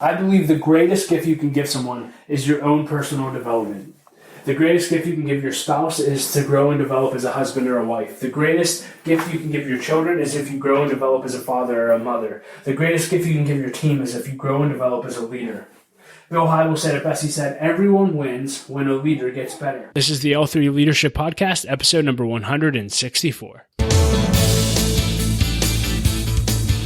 I believe the greatest gift you can give someone is your own personal development. The greatest gift you can give your spouse is to grow and develop as a husband or a wife. The greatest gift you can give your children is if you grow and develop as a father or a mother. The greatest gift you can give your team is if you grow and develop as a leader. Bill Hybels said it best. He said, everyone wins when a leader gets better. This is the L3 Leadership Podcast, episode number 164.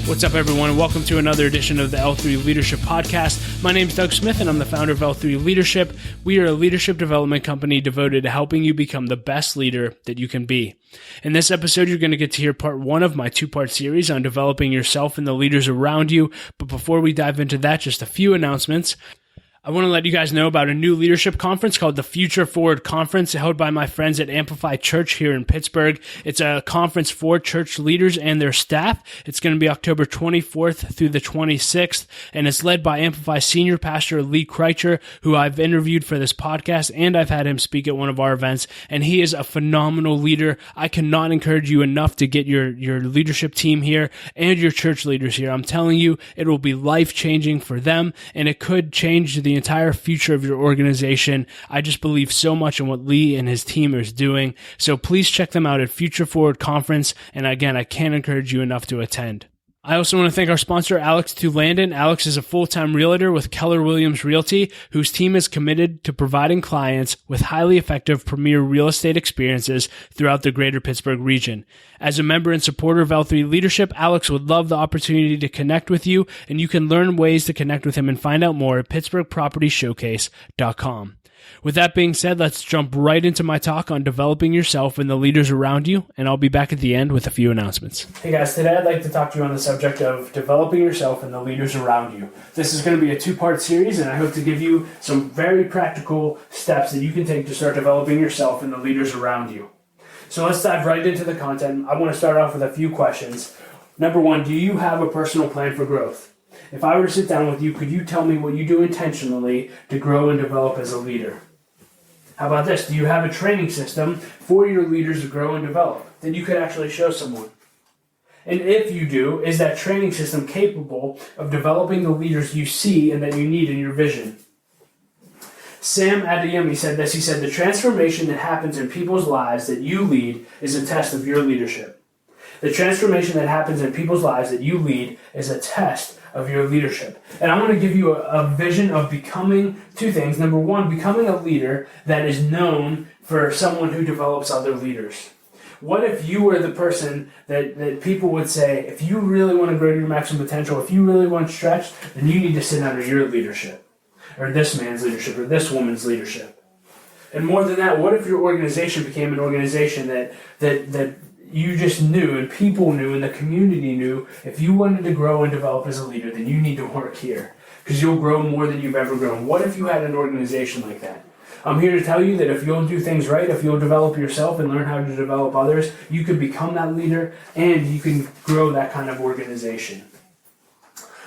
What's up, everyone, and welcome to another edition of the L3 Leadership Podcast. My name is Doug Smith, and I'm the founder of L3 Leadership. We are a leadership development company devoted to helping you become the best leader that you can be. In this episode, you're going to get to hear part one of my two-part series on developing yourself and the leaders around you. But before we dive into that, just a few announcements. I want to let you guys know about a new leadership conference called the Future Forward Conference, held by my friends at Amplify Church here in Pittsburgh. It's a conference for church leaders and their staff. It's going to be October 24th through the 26th, and it's led by Amplify Senior Pastor Lee Kreitcher, who I've interviewed for this podcast, and I've had him speak at one of our events, and he is a phenomenal leader. I cannot encourage you enough to get your leadership team here and your church leaders here. I'm telling you, it will be life-changing for them, and it could change the entire future of your organization. I just believe so much in what Lee and his team is doing. So please check them out at Future Forward Conference. And again, I can't encourage you enough to attend. I also want to thank our sponsor, Alex Tulandon. Alex is a full-time realtor with Keller Williams Realty, whose team is committed to providing clients with highly effective premier real estate experiences throughout the greater Pittsburgh region. As a member and supporter of L3 Leadership, Alex would love the opportunity to connect with you, and you can learn ways to connect with him and find out more at pittsburghpropertyshowcase.com. With that being said, let's jump right into my talk on developing yourself and the leaders around you, and I'll be back at the end with a few announcements. Hey guys, today I'd like to talk to you on the subject of developing yourself and the leaders around you. This is going to be a two-part series, and I hope to give you some very practical steps that you can take to start developing yourself and the leaders around you. So let's dive right into the content. I want to start off with a few questions. Number one, do you have a personal plan for growth? If I were to sit down with you, could you tell me what you do intentionally to grow and develop as a leader? How about this? Do you have a training system for your leaders to grow and develop that you could actually show someone? And if you do, is that training system capable of developing the leaders you see and that you need in your vision? Sam Adeyemi said this. He said, the transformation that happens in people's lives that you lead is a test of your leadership. The transformation that happens in people's lives that you lead is a test of your leadership. And I'm going to give you a vision of becoming two things. Number one, becoming a leader that is known for someone who develops other leaders. What if you were the person that people would say, if you really want to grow to your maximum potential, if you really want to stretch, then you need to sit under your leadership, or this man's leadership, or this woman's leadership. And more than that, what if your organization became an organization that you just knew, and people knew, and the community knew, if you wanted to grow and develop as a leader, then you need to work here, because you'll grow more than you've ever grown. What if you had an organization like that? I'm here to tell you that if you'll do things right, if you'll develop yourself and learn how to develop others, you can become that leader, and you can grow that kind of organization.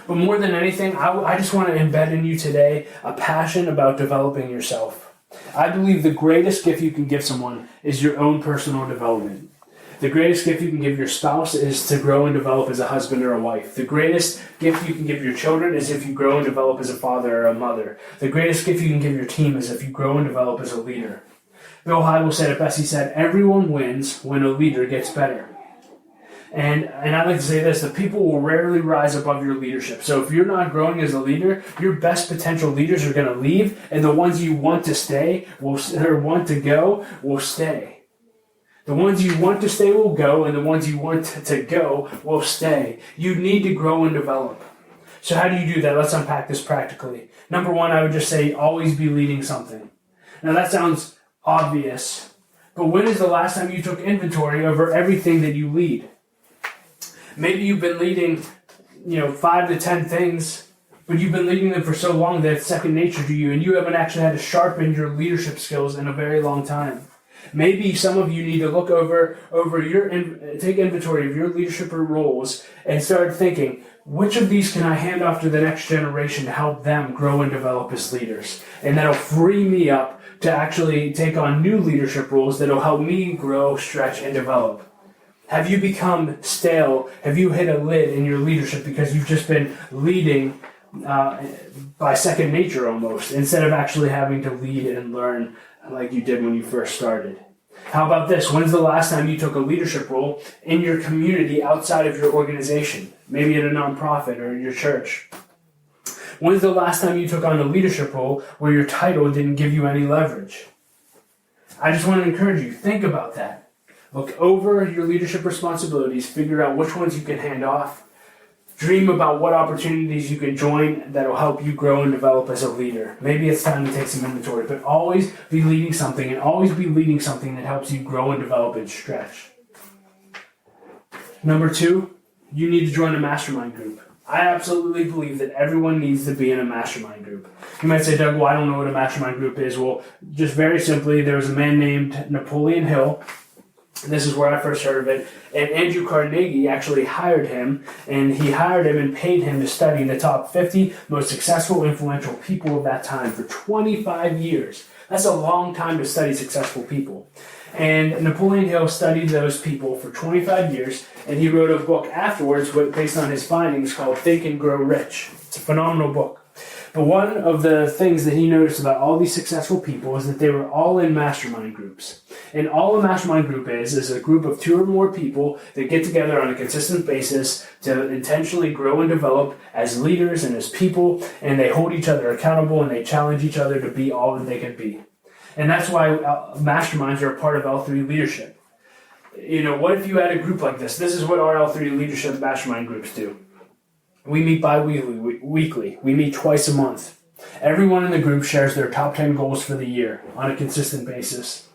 But more than anything, I just want to embed in you today a passion about developing yourself. I believe the greatest gift you can give someone is your own personal development. The greatest gift you can give your spouse is to grow and develop as a husband or a wife. The greatest gift you can give your children is if you grow and develop as a father or a mother. The greatest gift you can give your team is if you grow and develop as a leader. Bill Hybels said it best. He said, everyone wins when a leader gets better. And I'd like to say this, that people will rarely rise above your leadership. So if you're not growing as a leader, your best potential leaders are going to leave, and the ones you want to stay or want to go will stay. The ones you want to stay will go, and the ones you want to go will stay. You need to grow and develop. So how do you do that? Let's unpack this practically. Number one, I would just say always be leading something. Now that sounds obvious, but when is the last time you took inventory over everything that you lead? Maybe you've been leading, 5 to 10 things, but you've been leading them for so long that it's second nature to you, and you haven't actually had to sharpen your leadership skills in a very long time. Maybe some of you need to look take inventory of your leadership roles and start thinking, which of these can I hand off to the next generation to help them grow and develop as leaders? And that'll free me up to actually take on new leadership roles that'll help me grow, stretch, and develop. Have you become stale? Have you hit a lid in your leadership because you've just been leading by second nature almost, instead of actually having to lead and learn like you did when you first started. How about this? When's the last time you took a leadership role in your community outside of your organization? Maybe at a nonprofit or your church. When's the last time you took on a leadership role where your title didn't give you any leverage? I just want to encourage you, think about that. Look over your leadership responsibilities, figure out which ones you can hand off. Dream about what opportunities you can join that will help you grow and develop as a leader. Maybe it's time to take some inventory, but always be leading something, and always be leading something that helps you grow and develop and stretch. Number 2, you need to join a mastermind group. I absolutely believe that everyone needs to be in a mastermind group. You might say, Doug, well, I don't know what a mastermind group is. Well, just very simply, there was a man named Napoleon Hill. This is where I first heard of it. And Andrew Carnegie actually hired him, and he hired him and paid him to study the top 50 most successful, influential people of that time for 25 years. That's a long time to study successful people. And Napoleon Hill studied those people for 25 years, and he wrote a book afterwards based on his findings called Think and Grow Rich. It's a phenomenal book. But one of the things that he noticed about all these successful people is that they were all in mastermind groups. And all a mastermind group is a group of 2 or more people that get together on a consistent basis to intentionally grow and develop as leaders and as people, and they hold each other accountable and they challenge each other to be all that they can be. And that's why masterminds are a part of L3 leadership. You know, what if you had a group like this? This is what our L3 leadership mastermind groups do. We meet weekly. We meet twice a month. Everyone in the group shares their top 10 goals for the year on a consistent basis.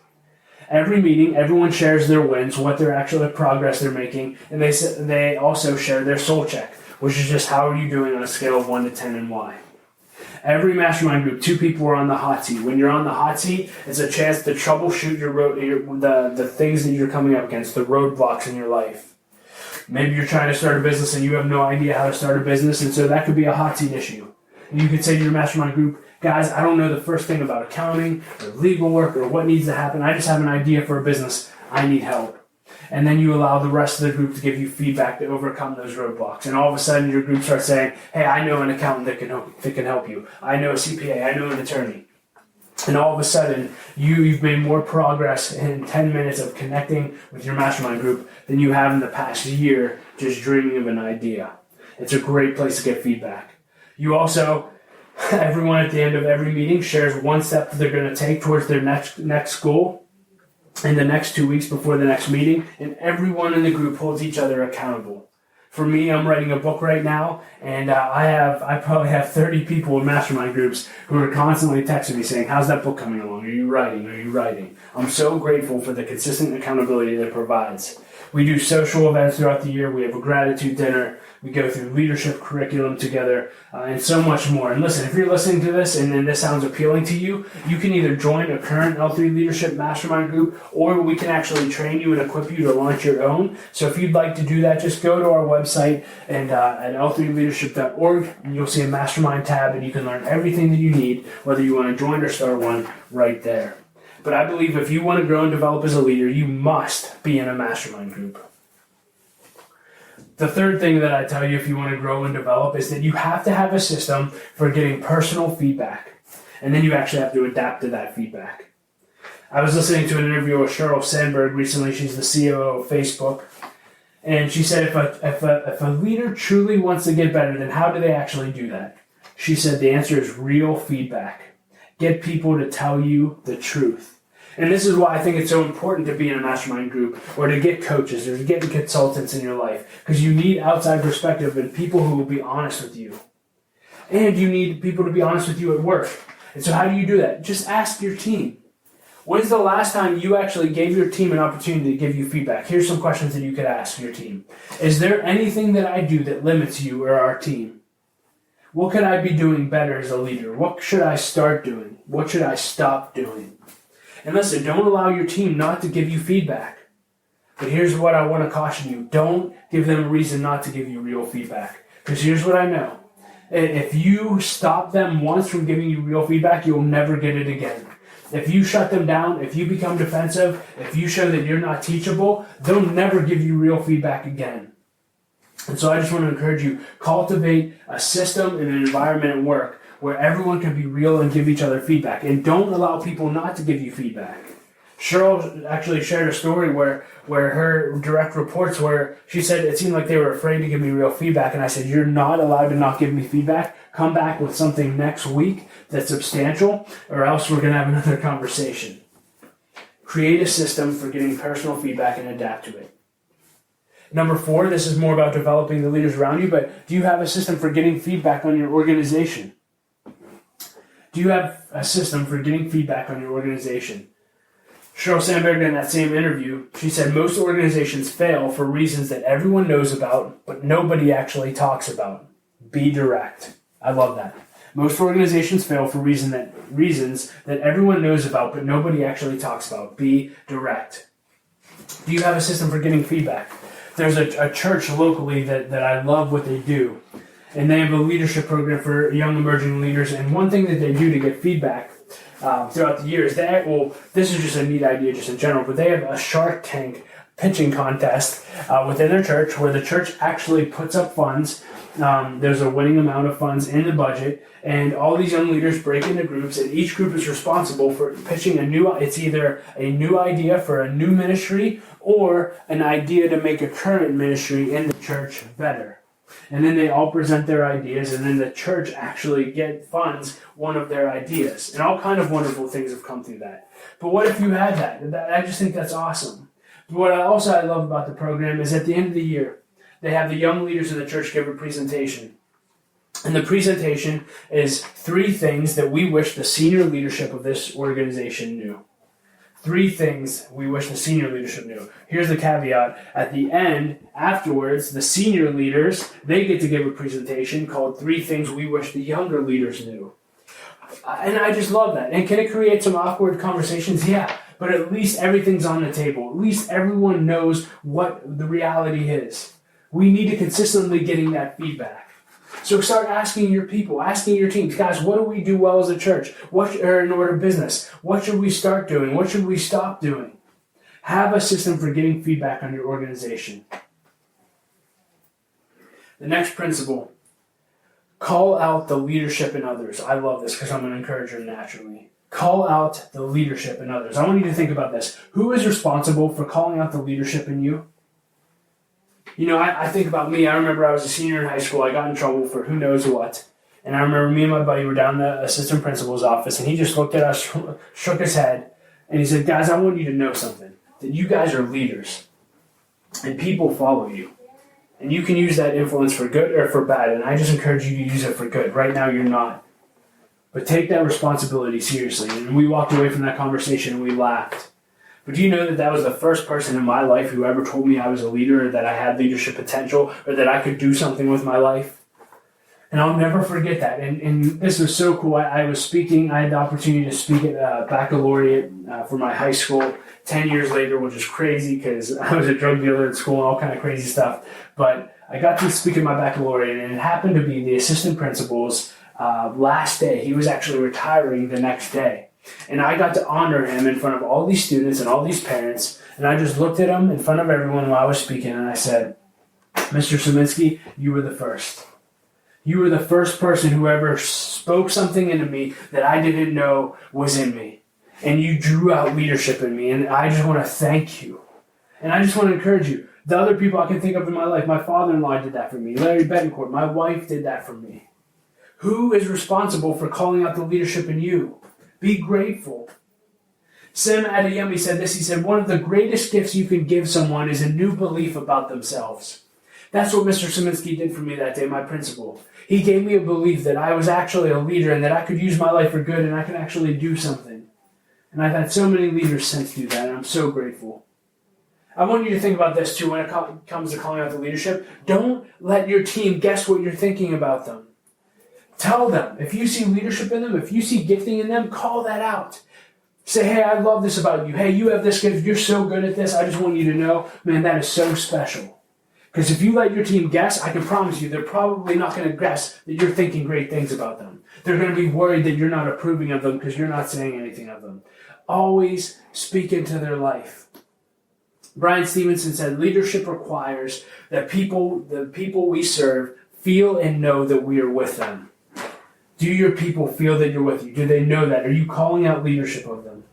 Every meeting, everyone shares their wins, what their actual progress they're making, and they also share their soul check, which is just how are you doing on a scale of 1 to 10 and why. Every mastermind group, 2 people are on the hot seat. When you're on the hot seat, it's a chance to troubleshoot the things that you're coming up against, the roadblocks in your life. Maybe you're trying to start a business and you have no idea how to start a business, and so that could be a hot seat issue. And you could say to your mastermind group, guys, I don't know the first thing about accounting or legal work or what needs to happen. I just have an idea for a business. I need help. And then you allow the rest of the group to give you feedback to overcome those roadblocks. And all of a sudden your group starts saying, hey, I know an accountant that can help you. I know a CPA. I know an attorney. And all of a sudden, you've made more progress in 10 minutes of connecting with your mastermind group than you have in the past year just dreaming of an idea. It's a great place to get feedback. You also, everyone at the end of every meeting shares one step that they're going to take towards their next goal in the next 2 weeks before the next meeting, and everyone in the group holds each other accountable. For me, I'm writing a book right now, and I probably have 30 people in mastermind groups who are constantly texting me saying, how's that book coming along? Are you writing? I'm so grateful for the consistent accountability that it provides. We do social events throughout the year. We have a gratitude dinner. We go through leadership curriculum together, and so much more. And listen, if you're listening to this and then this sounds appealing to you, you can either join a current L3 Leadership Mastermind group, or we can actually train you and equip you to launch your own. So if you'd like to do that, just go to our website and at l3leadership.org, and you'll see a Mastermind tab, and you can learn everything that you need, whether you want to join or start one, right there. But I believe if you want to grow and develop as a leader, you must be in a mastermind group. The third thing that I tell you if you want to grow and develop is that you have to have a system for getting personal feedback. And then you actually have to adapt to that feedback. I was listening to an interview with Sheryl Sandberg recently. She's the CEO of Facebook. And she said if a leader truly wants to get better, then how do they actually do that? She said the answer is real feedback. Get people to tell you the truth. And this is why I think it's so important to be in a mastermind group, or to get coaches, or to get consultants in your life, because you need outside perspective and people who will be honest with you. And you need people to be honest with you at work. And so how do you do that? Just ask your team. When's the last time you actually gave your team an opportunity to give you feedback? Here's some questions that you could ask your team. Is there anything that I do that limits you or our team? What could I be doing better as a leader? What should I start doing? What should I stop doing? And listen, don't allow your team not to give you feedback. But here's what I want to caution you. Don't give them a reason not to give you real feedback. Because here's what I know. If you stop them once from giving you real feedback, you'll never get it again. If you shut them down, if you become defensive, if you show that you're not teachable, they'll never give you real feedback again. And so I just want to encourage you, cultivate a system and an environment at work where everyone can be real and give each other feedback. And don't allow people not to give you feedback. Cheryl actually shared a story where her direct reports where she said it seemed like they were afraid to give me real feedback. And I said, you're not allowed to not give me feedback. Come back with something next week that's substantial, or else we're going to have another conversation. Create a system for getting personal feedback and adapt to it. Number 4, this is more about developing the leaders around you, but do you have a system for getting feedback on your organization? Do you have a system for getting feedback on your organization? Sheryl Sandberg, in that same interview, she said most organizations fail for reasons that everyone knows about, but nobody actually talks about. Be direct. I love that. Most organizations fail for reasons that everyone knows about, but nobody actually talks about. Be direct. Do you have a system for getting feedback? There's a church locally that I love what they do. And they have a leadership program for young emerging leaders. And one thing that they do to get feedback throughout the years, this is just a neat idea just in general, but they have a Shark Tank pitching contest within their church where the church actually puts up funds. There's a winning amount of funds in the budget, and all these young leaders break into groups, and each group is responsible for pitching it's either a new idea for a new ministry or an idea to make a current ministry in the church better. And then they all present their ideas, and then the church actually funds one of their ideas. And all kind of wonderful things have come through that. But what if you had that? I just think that's awesome. But what I love about the program is at the end of the year, they have the young leaders of the church give a presentation. And the presentation is 3 things that we wish the senior leadership of this organization knew. 3 things we wish the senior leadership knew. Here's the caveat. At the end, afterwards, the senior leaders, they get to give a presentation called 3 things we wish the younger leaders knew. And I just love that. And can it create some awkward conversations? Yeah. But at least everything's on the table. At least everyone knows what the reality is. We need to consistently getting that feedback. So start asking your people, asking your teams, guys, what do we do well as a church? In order of business? What should we start doing? What should we stop doing? Have a system for getting feedback on your organization. The next principle, call out the leadership in others. I love this because I'm an encourager naturally. Call out the leadership in others. I want you to think about this. Who is responsible for calling out the leadership in you? You know, I think about me. I remember I was a senior in high school. I got in trouble for who knows what. And I remember me and my buddy were down in the assistant principal's office, and he just looked at us, shook his head, and he said, guys, I want you to know something, that you guys are leaders, and people follow you. And you can use that influence for good or for bad, and I just encourage you to use it for good. Right now, you're not. But take that responsibility seriously. And we walked away from that conversation, and we laughed. But do you know that was the first person in my life who ever told me I was a leader, or that I had leadership potential, or that I could do something with my life? And I'll never forget that. And this was so cool. I was speaking. I had the opportunity to speak at baccalaureate for my high school 10 years later, which is crazy because I was a drug dealer at school and all kind of crazy stuff. But I got to speak at my baccalaureate, and it happened to be the assistant principal's last day. He was actually retiring the next day. And I got to honor him in front of all these students and all these parents. And I just looked at him in front of everyone while I was speaking, and I said, Mr. Szymanski, you were the first. You were the first person who ever spoke something into me that I didn't know was in me. And you drew out leadership in me, and I just want to thank you. And I just want to encourage you. The other people I can think of in my life, my father-in-law did that for me. Larry Betancourt, my wife did that for me. Who is responsible for calling out the leadership in you? Be grateful. Sam Adeyemi said this. He said, one of the greatest gifts you can give someone is a new belief about themselves. That's what Mr. Szymanski did for me that day, my principal. He gave me a belief that I was actually a leader and that I could use my life for good and I could actually do something. And I've had so many leaders since do that, and I'm so grateful. I want you to think about this too when it comes to calling out the leadership. Don't let your team guess what you're thinking about them. Tell them. If you see leadership in them, if you see gifting in them, call that out. Say, hey, I love this about you. Hey, you have this gift. You're so good at this. I just want you to know, man, that is so special. Because if you let your team guess, I can promise you they're probably not going to guess that you're thinking great things about them. They're going to be worried that you're not approving of them because you're not saying anything of them. Always speak into their life. Brian Stevenson said, leadership requires that the people we serve feel and know that we are with them. Do your people feel that you're with you? Do they know that? Are you calling out leadership of them?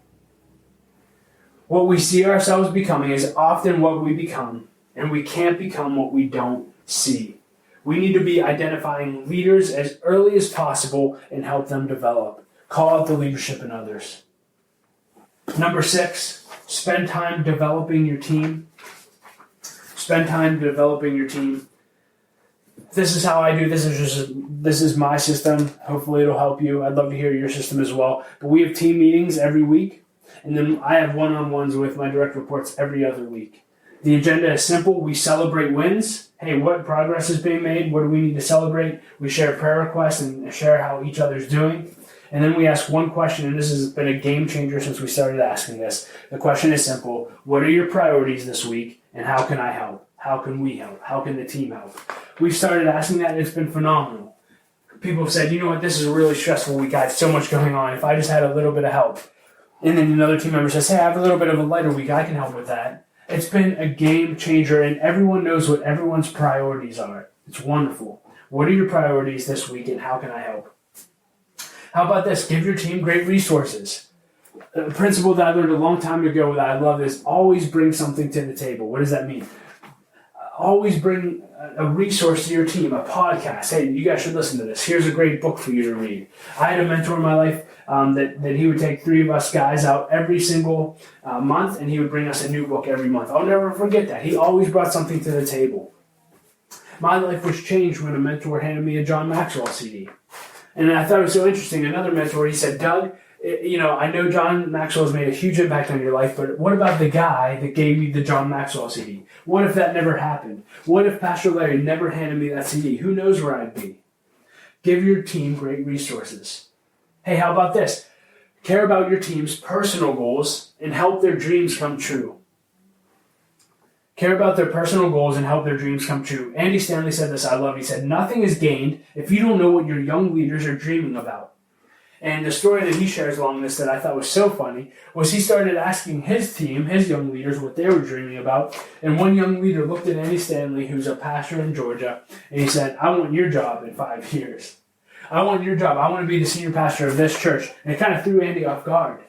What we see ourselves becoming is often what we become, and we can't become what we don't see. We need to be identifying leaders as early as possible and help them develop. Call out the leadership in others. Number 6, spend time developing your team. Spend time developing your team. This is how I do. This is my system. Hopefully it'll help you. I'd love to hear your system as well. But we have team meetings every week, and then I have one-on-ones with my direct reports every other week. The agenda is simple. We celebrate wins. Hey, what progress is being made? What do we need to celebrate? We share prayer requests and share how each other's doing. And then we ask one question, and this has been a game changer since we started asking this. The question is simple. What are your priorities this week, and how can I help? How can we help? How can the team help? We've started asking that, and it's been phenomenal. People have said, you know what, this is a really stressful week. I have so much going on. If I just had a little bit of help. And then another team member says, hey, I have a little bit of a lighter week. I can help with that. It's been a game changer, and everyone knows what everyone's priorities are. It's wonderful. What are your priorities this week, and how can I help? How about this? Give your team great resources. A principle that I learned a long time ago that I love is always bring something to the table. What does that mean? Always bring a resource to your team, a podcast. Hey, you guys should listen to this. Here's a great book for you to read. I had a mentor in my life that he would take 3 of us guys out every single month, and he would bring us a new book every month. I'll never forget that. He always brought something to the table. My life was changed when a mentor handed me a John Maxwell CD. And I thought it was so interesting. Another mentor, he said, Doug, I know John Maxwell has made a huge impact on your life, but what about the guy that gave me the John Maxwell CD? What if that never happened? What if Pastor Larry never handed me that CD? Who knows where I'd be? Give your team great resources. Hey, how about this? Care about your team's personal goals and help their dreams come true. Care about their personal goals and help their dreams come true. Andy Stanley said this, I love it. He said, nothing is gained if you don't know what your young leaders are dreaming about. And the story that he shares along this that I thought was so funny was he started asking his team, his young leaders, what they were dreaming about. And one young leader looked at Andy Stanley, who's a pastor in Georgia, and he said, I want your job in 5 years. I want your job. I want to be the senior pastor of this church. And it kind of threw Andy off guard.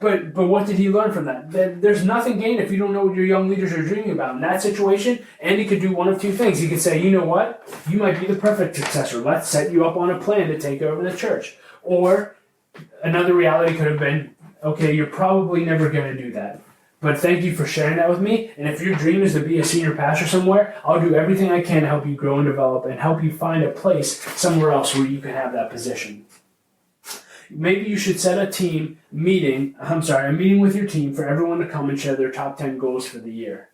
But what did he learn from that? There's nothing gained if you don't know what your young leaders are dreaming about. In that situation, Andy could do one of 2 things. He could say, you know what? You might be the perfect successor. Let's set you up on a plan to take over the church. Or another reality could have been, okay, you're probably never going to do that. But thank you for sharing that with me. And if your dream is to be a senior pastor somewhere, I'll do everything I can to help you grow and develop and help you find a place somewhere else where you can have that position. Maybe you should set a meeting with your team for everyone to come and share their top 10 goals for the year.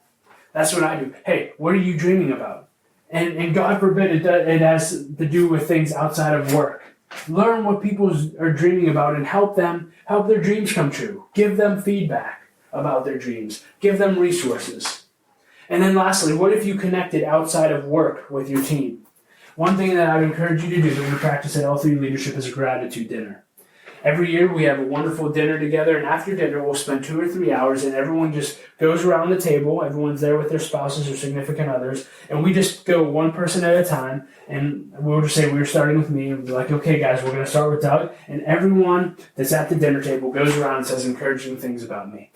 That's what I do. Hey, what are you dreaming about? And God forbid it has to do with things outside of work. Learn what people are dreaming about and help their dreams come true. Give them feedback about their dreams. Give them resources. And then lastly, what if you connected outside of work with your team? One thing that I would encourage you to do that we practice at L3 Leadership is a gratitude dinner. Every year we have a wonderful dinner together, and after dinner we'll spend 2 or 3 hours, and everyone just goes around the table. Everyone's there with their spouses or significant others, and we just go one person at a time, and we'll just say we're starting with me, and we'll be like, okay guys, we're going to start with Doug, and everyone that's at the dinner table goes around and says encouraging things about me.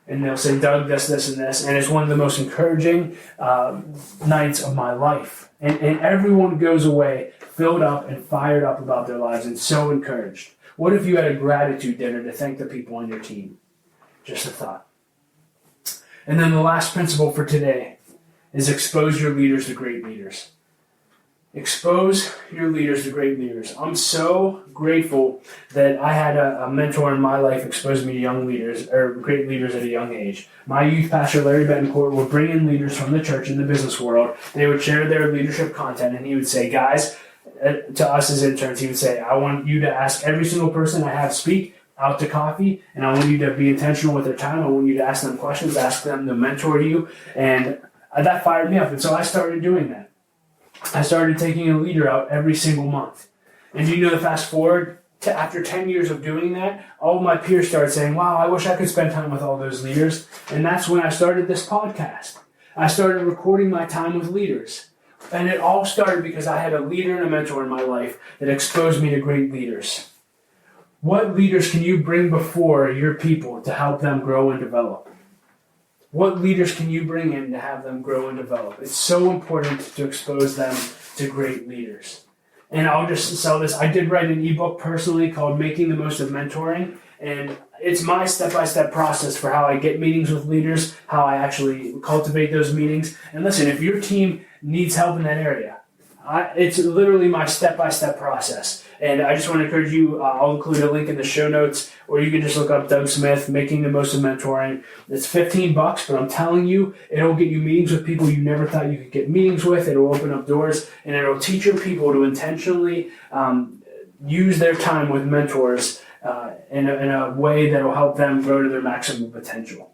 And they'll say, Doug, this, and this, and it's one of the most encouraging nights of my life. And everyone goes away filled up and fired up about their lives and so encouraged. What if you had a gratitude dinner to thank the people on your team? Just a thought. And then the last principle for today is expose your leaders to great leaders. Expose your leaders to great leaders. I'm so grateful that I had a mentor in my life expose me to young leaders, or great leaders at a young age. My youth pastor, Larry Betancourt, would bring in leaders from the church and the business world. They would share their leadership content, and he would say, guys, to us as interns, he would say, I want you to ask every single person I have speak out to coffee, and I want you to be intentional with their time. I want you to ask them questions, ask them to mentor you, and that fired me up. And so I started doing that. I started taking a leader out every single month. And you know, fast forward after 10 years of doing that, all of my peers started saying, wow, I wish I could spend time with all those leaders. And that's when I started this podcast. I started recording my time with leaders. And it all started because I had a leader and a mentor in my life that exposed me to great leaders. What leaders can you bring before your people to help them grow and develop? What leaders can you bring in to have them grow and develop? It's so important to expose them to great leaders. And I'll just sell this. I did write an ebook personally called Making the Most of Mentoring. And it's my step-by-step process for how I get meetings with leaders, how I actually cultivate those meetings. And listen, if your team needs help in that area, it's literally my step-by-step process. And I just want to encourage you, I'll include a link in the show notes, or you can just look up Doug Smith, Making the Most of Mentoring. It's $15, but I'm telling you, it'll get you meetings with people you never thought you could get meetings with. It'll open up doors, and it'll teach your people to intentionally use their time with mentors in a way that will help them grow to their maximum potential.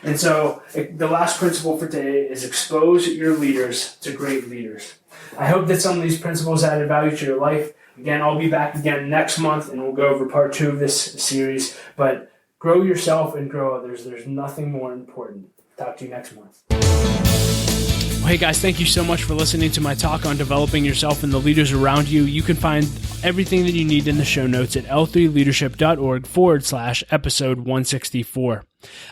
And so the last principle for today is expose your leaders to great leaders. I hope that some of these principles added value to your life. Again, I'll be back again next month, and we'll go over part 2 of this series. But grow yourself and grow others. There's nothing more important. Talk to you next month. Well, hey guys, thank you so much for listening to my talk on developing yourself and the leaders around you. You can find everything that you need in the show notes at l3leadership.org/episode 164.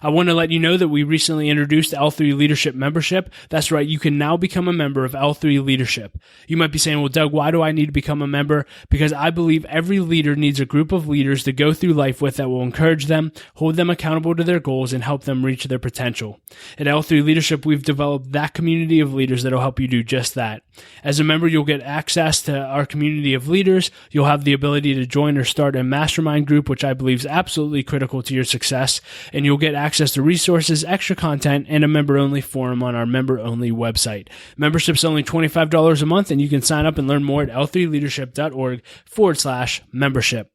I want to let you know that we recently introduced L3 Leadership membership. That's right, you can now become a member of L3 Leadership. You might be saying, well, Doug, why do I need to become a member? Because I believe every leader needs a group of leaders to go through life with that will encourage them, hold them accountable to their goals, and help them reach their potential. At L3 Leadership, we've developed that community of leaders that will help you do just that. As a member, you'll get access to our community of leaders. You'll have the ability to join or start a mastermind group, which I believe is absolutely critical to your success, and you'll get access to resources, extra content, and a member-only forum on our member-only website. Membership's only $25 a month, and you can sign up and learn more at l3leadership.org/membership.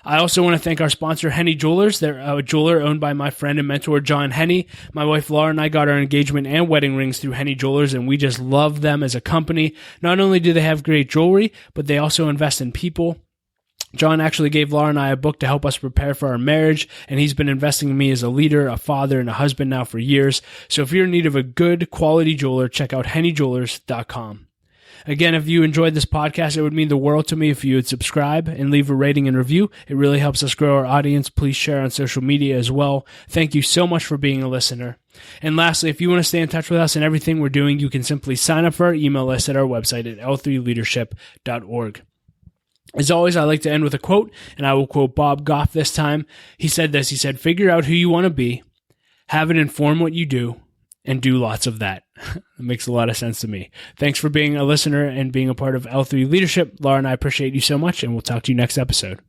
I also want to thank our sponsor, Henny Jewelers. They're a jeweler owned by my friend and mentor, John Henny. My wife, Laura, and I got our engagement and wedding rings through Henny Jewelers, and we just love them as a company. Not only do they have great jewelry, but they also invest in people. John actually gave Laura and I a book to help us prepare for our marriage, and he's been investing in me as a leader, a father, and a husband now for years. So if you're in need of a good quality jeweler, check out hennyjewelers.com. Again, if you enjoyed this podcast, it would mean the world to me if you would subscribe and leave a rating and review. It really helps us grow our audience. Please share on social media as well. Thank you so much for being a listener. And lastly, if you want to stay in touch with us and everything we're doing, you can simply sign up for our email list at our website at l3leadership.org. As always, I like to end with a quote, and I will quote Bob Goff this time. He said this, he said, figure out who you want to be, have it inform what you do, and do lots of that. It makes a lot of sense to me. Thanks for being a listener and being a part of L3 Leadership. Laura and I appreciate you so much, and we'll talk to you next episode.